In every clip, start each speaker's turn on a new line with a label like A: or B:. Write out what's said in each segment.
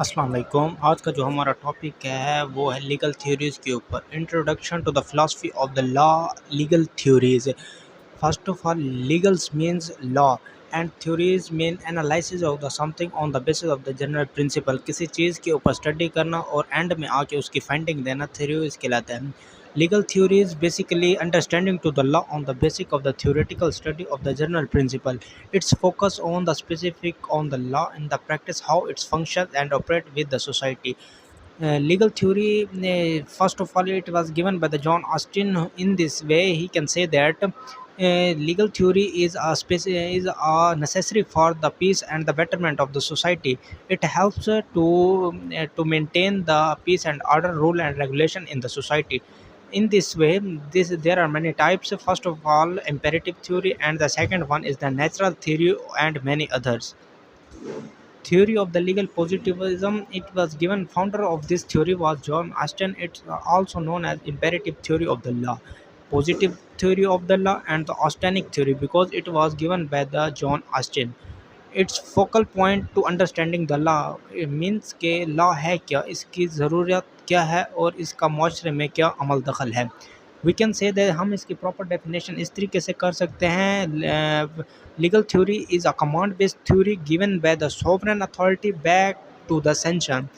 A: अस्सलाम वालेकुम। आज का जो हमारा टॉपिक है वो है लीगल थ्योरीज़ के ऊपर। Introduction to the philosophy of the law. Legal theories, first of all, legals means law and theories mean analysis of the something on the basis of the general principle. किसी चीज़ के ऊपर study करना और and में आके उसकी finding देना थ्योरीज कहलाता है। Legal theory is basically understanding to the law on the basis of the theoretical study of the general principle. Its focus on the specific on the law in the practice, how it functions and operate with the society. Legal theory, first of all, it was given by the John Austin. In this way, he can say that legal theory is a necessary for the peace and the betterment of the society. It helps to maintain the peace and order, rule and regulation in the society. In this way, there are many types. First of all, imperative theory, and the second one is the natural theory, and many others. Theory of the legal positivism, it was given. Founder of this theory was John Austin. It's also known as imperative theory of the law, positive theory of the law, and the Austinic theory, because it was given by the John Austin. It's focal point two understanding the law, means के law है क्या, इसकी ज़रूरत क्या है और इसका माशरे में क्या अमल दखल है। वी कैन से दैट, हम इसकी प्रॉपर डेफिनेशन इस तरीके से कर सकते हैं। Legal theory is a command based theory given by the sovereign authority back to the sanction.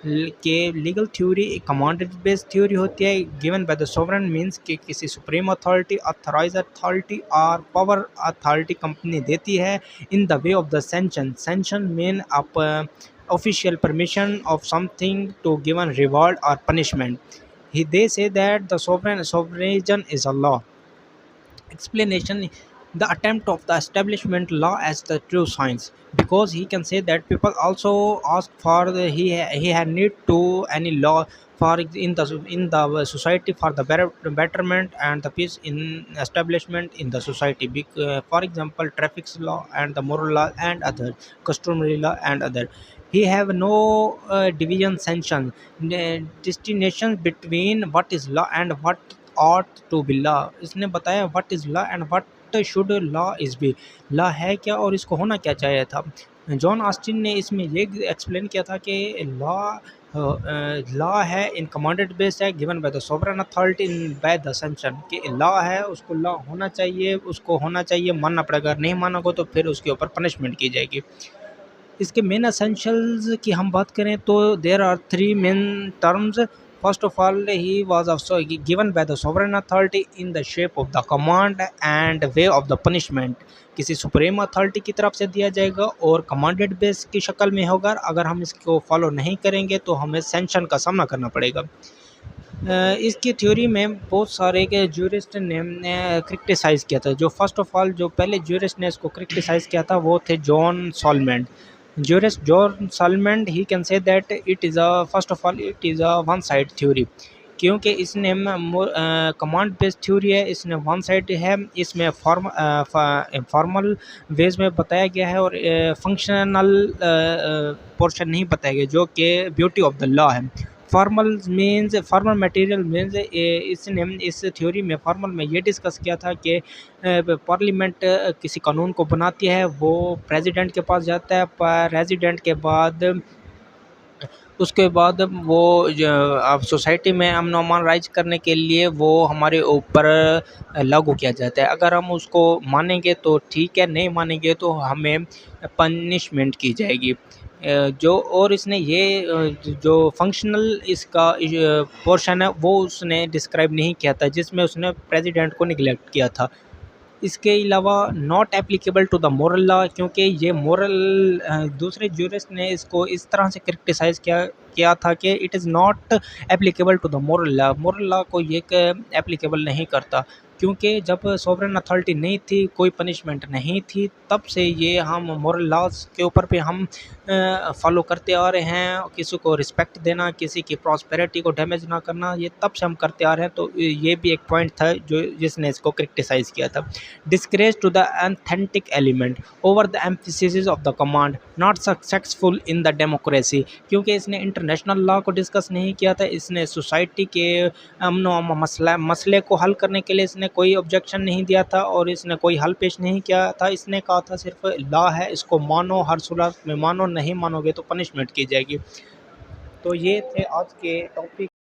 A: के लीगल थ्योरी एक कमांड बेस्ड थ्योरी होती है, given by the sovereign means कि किसी सुप्रीम अथॉरिटी, अथॉराइज अथॉरिटी और पावर अथॉरिटी कंपनी देती है in the way of the sanction mean up official permission of something to given reward or punishment. They say that the sovereign is a law. Explanation: the attempt of the establishment law as the true science, because he can say that people also ask for he had need to any law for in the society for the betterment and the peace in establishment in the society. For example, traffic law and the moral law and other customary law and other. He have no division sanction destination between what is law and what ought to be law. इसने बताया what is law and what should law is be. Law है क्या और इसको होना क्या चाहिए था। जॉन ऑस्टिन ने इसमें ये एक्सप्लेन किया था कि लॉ है इन कमांडेड बेस है given by the sovereign authority in by the sanction, कि लॉ है उसको लॉ होना चाहिए, उसको होना चाहिए, मानना पड़ेगा, अगर नहीं मानोगे तो फिर उसके ऊपर पनिशमेंट की जाएगी। इसके मेन एसेंशियल्स की हम बात करें तो there are three main terms. First of all, he was also given by the sovereign authority in the shape of the command and way of the punishment. किसी सुप्रीम अथॉरिटी की तरफ से दिया जाएगा और कमांडेड बेस की शक्ल में होगा। अगर हम इसको फॉलो नहीं करेंगे तो हमें सेंशन का सामना करना पड़ेगा। इसकी थ्योरी में बहुत सारे के ज्यूरिस्ट ने क्रिटिसाइज़ किया था। जो फर्स्ट ऑफ ऑल जो पहले ज्यूरिस्ट ने इसको क्रिटिसाइज़ किया था वो थे John सॉलमेंट। Jurist John Salmond, he can say that it is a first of all it is a one side theory, क्योंकि इसने कमांड बेस्ड थ्योरी है, इसने वन साइड है, इसमें फॉर्मल वेज में बताया गया है और फंक्शनल पोर्शन नहीं बताया गया, जो कि ब्यूटी ऑफ द लॉ है। Formal means formal material means इसने इस थ्योरी में फॉर्मल में ये डिस्कस किया था कि पार्लियामेंट किसी कानून को बनाती है, वो प्रेसिडेंट के पास जाता है, प्रेसिडेंट के बाद उसके बाद वो अब सोसाइटी में अमन अमान राइज करने के लिए वो हमारे ऊपर लागू किया जाता है। अगर हम उसको मानेंगे तो ठीक है, नहीं मानेंगे तो हमें पनिशमेंट की जाएगी। जो और इसने ये जो फंक्शनल इसका पोर्शन है वो उसने डिस्क्राइब नहीं किया था, जिसमें उसने प्रेसिडेंट को निगलेक्ट किया था। इसके अलावा not applicable to the moral law, क्योंकि ये मोरल दूसरे ज्यूरिस्ट ने इसको इस तरह से क्रिटिसाइज़ किया था कि it is not applicable to the moral law को ये एप्लीकेबल नहीं करता, क्योंकि जब सॉवरेन अथॉरिटी नहीं थी, कोई पनिशमेंट नहीं थी, तब से ये हम मोरल लॉज के ऊपर पे हम फॉलो करते आ रहे हैं। किसी को रिस्पेक्ट देना, किसी की प्रॉस्पेरिटी को डैमेज ना करना, ये तब से हम करते आ रहे हैं। तो ये भी एक पॉइंट था जो जिसने इसको क्रिटिसाइज़ किया था। Discourage to the authentic element over the emphasis of the command, not successful in the democracy, क्योंकि इसने इंटरनेशनल लॉ को डिस्कस नहीं किया था, इसने सोसाइटी के अमन मसले को हल करने के लिए इसने कोई ऑब्जेक्शन नहीं दिया था और इसने कोई हल पेश नहीं किया था। इसने कहा था सिर्फ लॉ है, इसको मानो, हर सूरत में मानो, नहीं मानोगे तो पनिशमेंट की जाएगी। तो ये थे आज के टॉपिक।